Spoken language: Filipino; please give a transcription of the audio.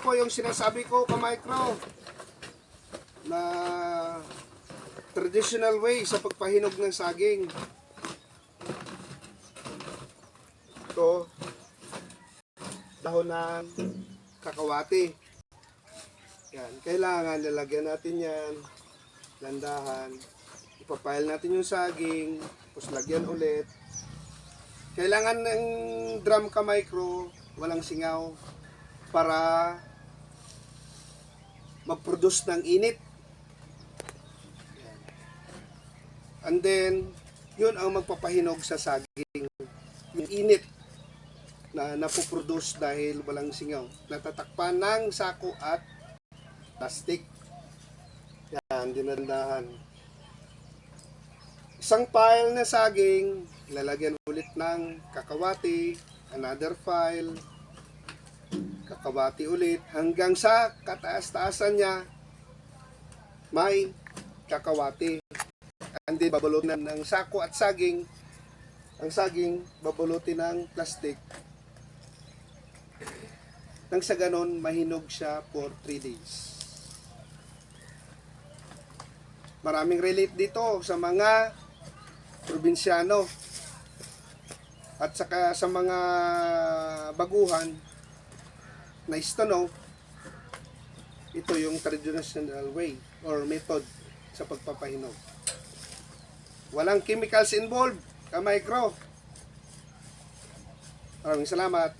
po yung sinasabi ko, ka-micro, na traditional way sa pagpahinog ng saging. Ito, dahon ng kakawati. Yan, kailangan lalagyan natin yan, landahan. Ipapile natin yung saging, tapos lagyan ulit. Kailangan ng drum ka-micro, walang singaw, para mag-produce ng init. Yan. And then, yun ang magpapahinog sa saging. Yung init na napoproduce dahil walang singaw. Natatakpan ng sako at plastic. Yan, dinandahan. Isang pile na saging, lalagyan ulit ng kakawati, another pile, kakawati ulit, hanggang sa kataas-taasan niya, may kakawati. And then, babulutin ng sako at saging, ang saging, babulutin ng plastic. Nang sa ganon, mahinog siya for 3 days. Maraming relate dito sa mga probinsyano at saka sa mga baguhan. Nice to know, ito yung traditional way or method sa pagpapahinog. Walang chemicals involved, ka-micro. Maraming salamat.